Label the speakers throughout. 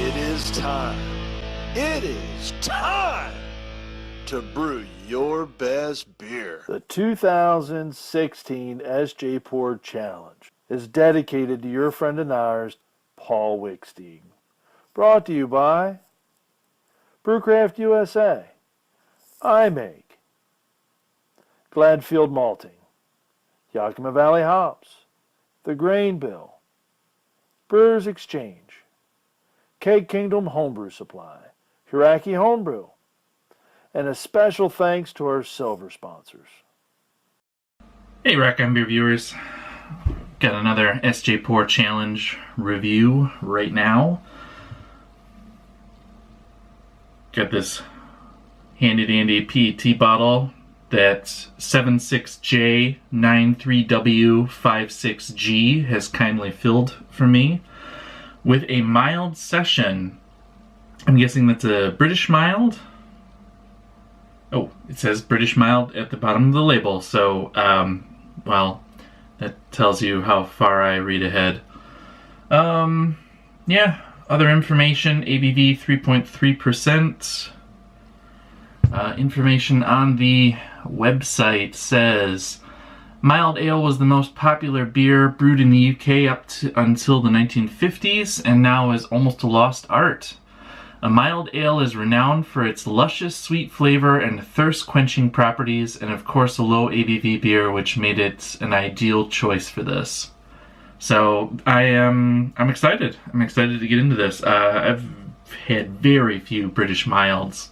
Speaker 1: It is time. It is time to brew your best beer.
Speaker 2: The 2016 SJPorr Challenge is dedicated to your friend and ours, Paul Wickstein. Brought to you by Brewcraft USA, iMake, Gladfield Malting, Yakima Valley Hops, The Grain Bill, Brewers Exchange, Keg Kingdom Homebrew Supply, Hiraki Homebrew, and a special thanks to our silver sponsors.
Speaker 3: Hey Rack on Beer viewers, got another SJPorr Challenge review right now. Got this handy dandy PET bottle that 76J93W56G has kindly filled for me with a mild session. I'm guessing that's a British mild. Oh, it says British mild at the bottom of the label, so well, that tells you how far I read ahead. Yeah, other information, ABV 3.3%. Information on the website says, mild ale was the most popular beer brewed in the UK until the 1950s and now is almost a lost art. A mild ale is renowned for its luscious sweet flavor and thirst-quenching properties, and of course a low ABV beer, which made it an ideal choice for this. So I'm excited. I'm excited to get into this. I've had very few British milds,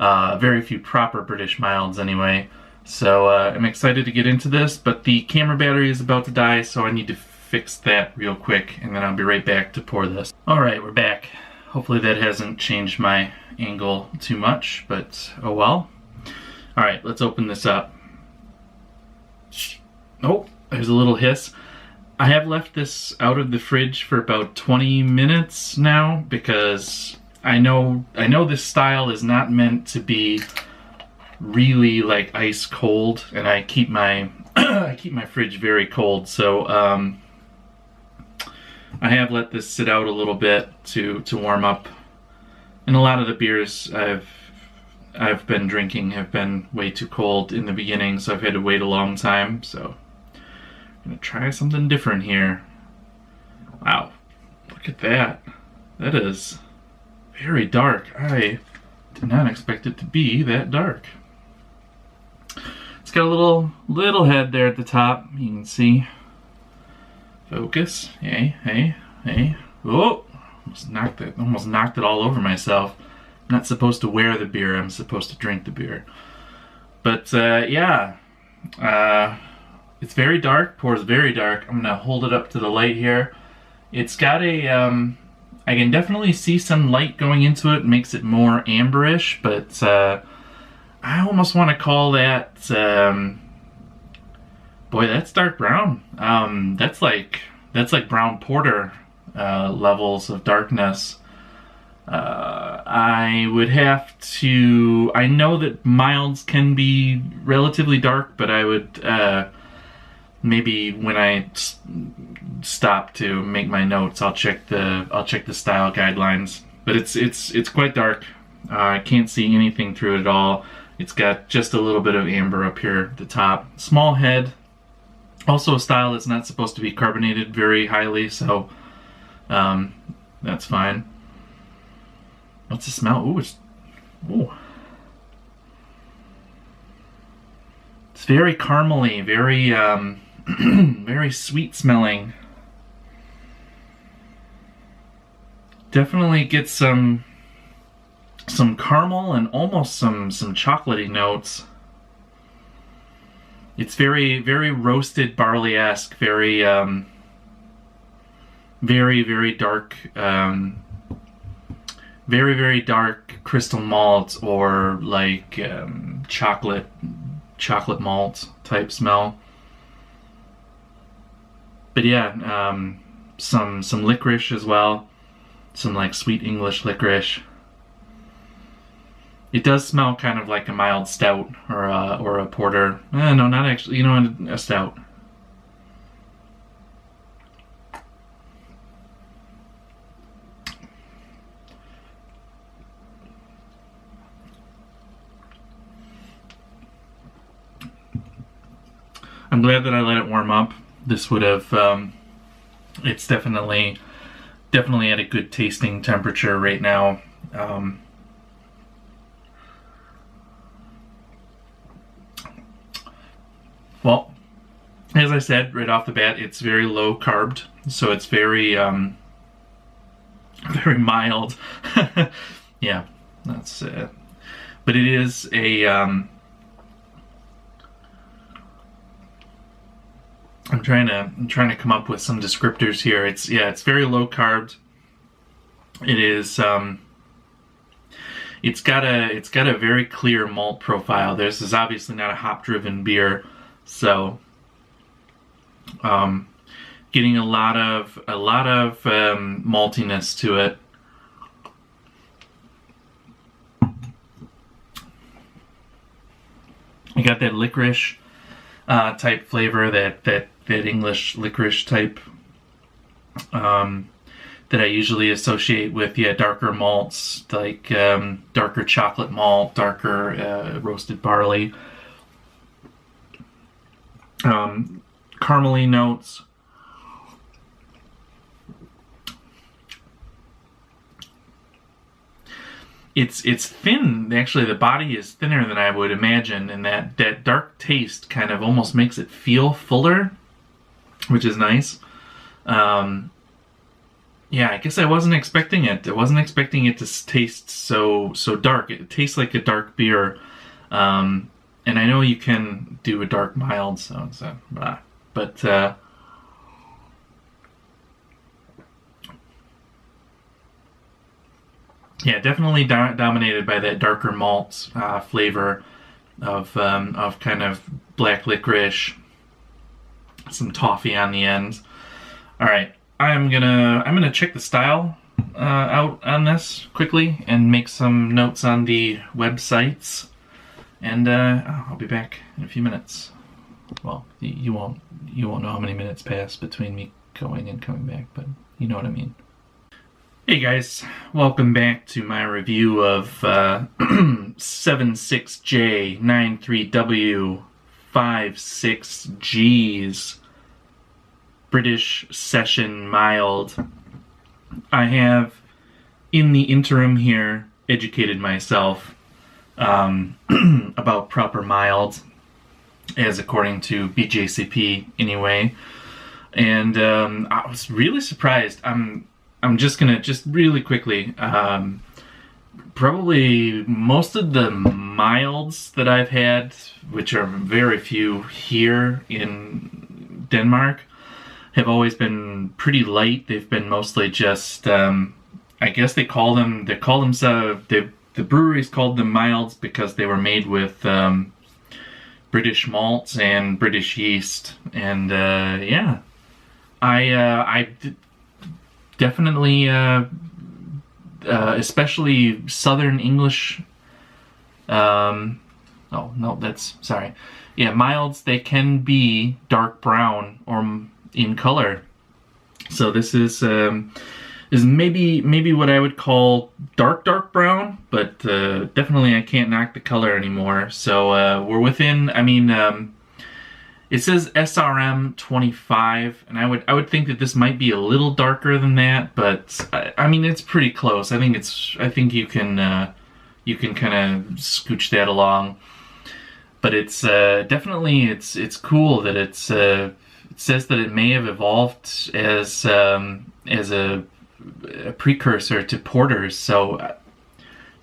Speaker 3: very few proper British milds anyway. So I'm excited to get into this, but the camera battery is about to die, so I need to fix that real quick, and then I'll be right back to pour this. All right, we're back. Hopefully that hasn't changed my angle too much, but oh well. All right, let's open this up. Oh, there's a little hiss. I have left this out of the fridge for about 20 minutes now because I know this style is not meant to be really like ice cold, and I keep my I keep my fridge very cold, so I have let this sit out a little bit to warm up, and a lot of the beers I've been drinking have been way too cold in the beginning, so I've had to wait a long time. So I'm gonna try something different here. Wow, look at that. That is very dark. I did not expect it to be that dark. It's got a little head there at the top, you can see. Focus. Hey. Oh! Almost knocked it all over myself. I'm not supposed to wear the beer, I'm supposed to drink the beer. But yeah. It's very dark, pours very dark. I'm gonna hold it up to the light here. It's got a, I can definitely see some light going into it, makes it more amberish, but I almost want to call that, boy, that's dark brown. That's like brown porter levels of darkness. I would have to. I know that milds can be relatively dark, but I would maybe when I stop to make my notes, I'll check the style guidelines. But it's quite dark. I can't see anything through it at all. It's got just a little bit of amber up here at the top. Small head. Also a style that's not supposed to be carbonated very highly, so that's fine. What's the smell? Ooh, it's very caramely, very very sweet smelling. Definitely get some caramel and almost some chocolatey notes. It's very, very roasted barley-esque, very dark, very dark crystal malt, or like chocolate malt type smell. But yeah, some licorice as well, some like sweet English licorice. It does smell kind of like a mild stout or a porter. No, not actually. You know, a stout. I'm glad that I let it warm up. This would have, it's definitely at a good tasting temperature right now. Well, as I said right off the bat, it's very low carbed, so it's very very mild. Yeah, that's but it is a I'm trying to come up with some descriptors here. It's very low carb. It is it's got a very clear malt profile. This is obviously not a hop driven beer, so getting a lot of maltiness to it. You got that licorice type flavor, that English licorice type that I usually associate with darker malts, like darker chocolate malt, darker roasted barley. Caramely notes. It's thin. Actually, the body is thinner than I would imagine, and that dark taste kind of almost makes it feel fuller, which is nice. Yeah, I guess I wasn't expecting it. I wasn't expecting it to taste so dark. It tastes like a dark beer, and I know you can do a dark mild, but yeah, definitely dominated by that darker malt flavor of kind of black licorice, some toffee on the end. All right, I'm gonna check the style out on this quickly and make some notes on the websites, and I'll be back in a few minutes. Well, you won't know how many minutes pass between me going and coming back, but you know what I mean. Hey guys, welcome back to my review of 76J93W56G's British Session Mild. I have, in the interim here, educated myself about proper mild, as according to BJCP anyway, and I was really surprised. I'm just gonna really quickly, probably most of the milds that I've had, which are very few here in Denmark, have always been pretty light. They've been mostly just, I guess the breweries called them milds because they were made with British malts and British yeast, and yeah, I definitely, especially Southern English, milds, they can be dark brown or in color. So this is maybe what I would call dark brown, but definitely I can't knock the color anymore. So we're within, it says SRM 25, and I would think that this might be a little darker than that, but it's pretty close. I think you can kind of scooch that along. But it's definitely it's cool that it says that it may have evolved as a precursor to porters. So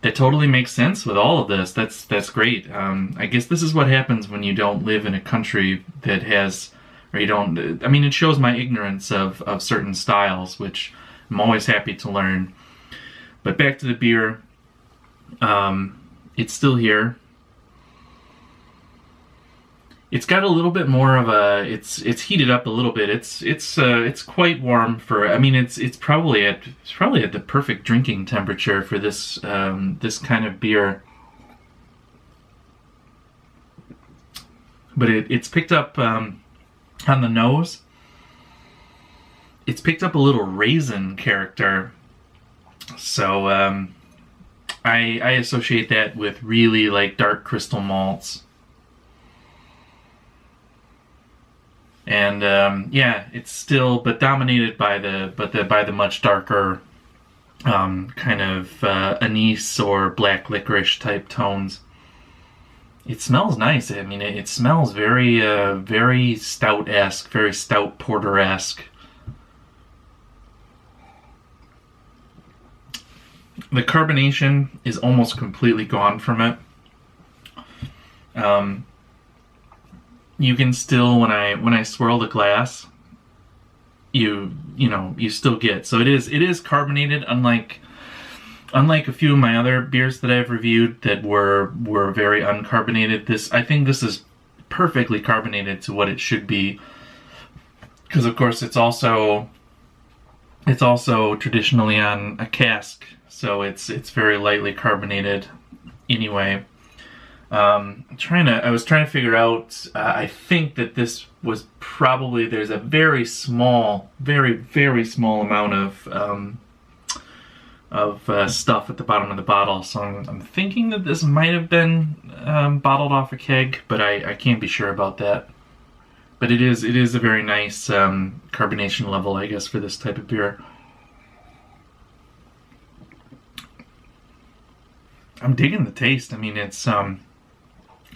Speaker 3: that totally makes sense with all of this. That's great. I guess this is what happens when you don't live in a country that has, or you don't, it shows my ignorance of certain styles, which I'm always happy to learn. But back to the beer. It's still here. It's got a little bit more of a, it's heated up a little bit. It's quite warm for, it's probably at the perfect drinking temperature for this this kind of beer. But it's picked up on the nose. It's picked up a little raisin character. So I associate that with really like dark crystal malts. And yeah, it's still but dominated by the much darker kind of anise or black licorice type tones. It smells nice. I mean, it smells very very stout-esque, very stout porter-esque. The carbonation is almost completely gone from it. You can still, when I swirl the glass, you still get, so it is carbonated, unlike a few of my other beers that I've reviewed that were very uncarbonated. I think this is perfectly carbonated to what it should be, because of course it's also traditionally on a cask, so it's very lightly carbonated anyway. I was trying to figure out, I think that this was probably, there's a very small, very, very small amount of stuff at the bottom of the bottle, so I'm thinking that this might have been bottled off a keg, but I can't be sure about that. But it is a very nice carbonation level, I guess, for this type of beer. I'm digging the taste. I mean, it's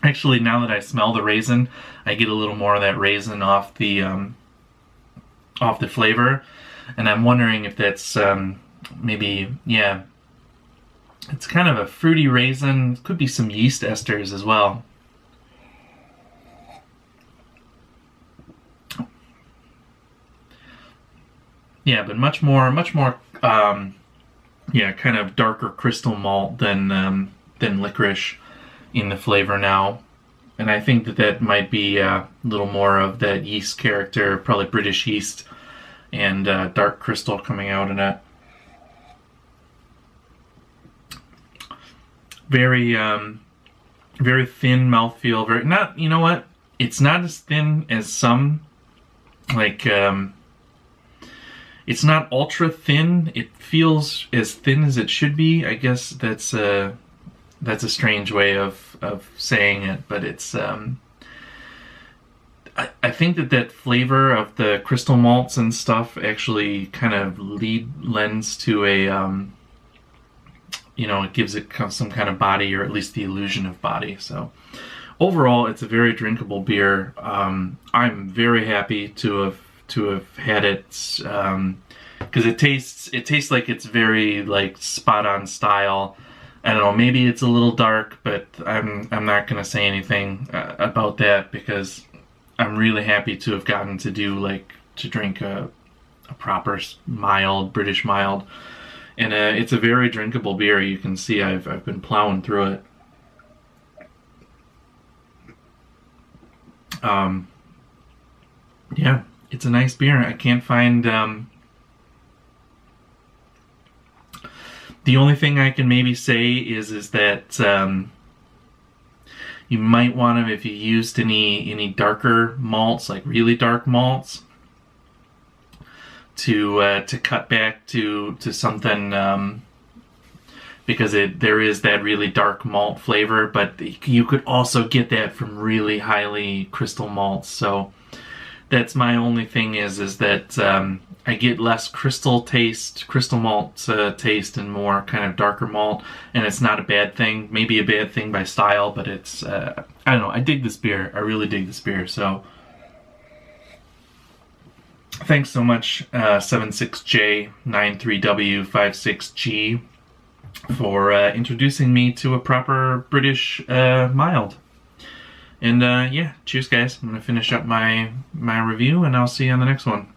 Speaker 3: actually, now that I smell the raisin, I get a little more of that raisin off the flavor, and I'm wondering if that's maybe, yeah, it's kind of a fruity raisin. Could be some yeast esters as well. Yeah, but much more, yeah, kind of darker crystal malt than licorice in the flavor now. And I think that might be a little more of that yeast character, probably British yeast, and dark crystal coming out in it. Very, very thin mouthfeel. Very not. You know what? It's not as thin as some. Like, it's not ultra thin. It feels as thin as it should be. I guess that's a strange way of saying it, but it's. I think that flavor of the crystal malts and stuff actually kind of lends to a. It gives it some kind of body, or at least the illusion of body. So overall, it's a very drinkable beer. I'm very happy to have had it, because it tastes like it's very like spot on style. I don't know, maybe it's a little dark, but I'm not gonna say anything about that, because I'm really happy to have gotten to drink a proper mild British mild. And it's a very drinkable beer. You can see I've been plowing through it. Yeah, it's a nice beer. I can't find. The only thing I can maybe say is that you might want to, if you used any darker malts, like really dark malts, to cut back to something, because there is that really dark malt flavor, but you could also get that from really highly crystal malts. So that's my only thing is that I get less crystal malt taste, and more kind of darker malt, and it's not a bad thing. Maybe a bad thing by style, but it's I don't know. I dig this beer. I really dig this beer. So. Thanks so much, 76J93W56G, for introducing me to a proper British mild. And yeah, cheers guys. I'm going to finish up my review, and I'll see you on the next one.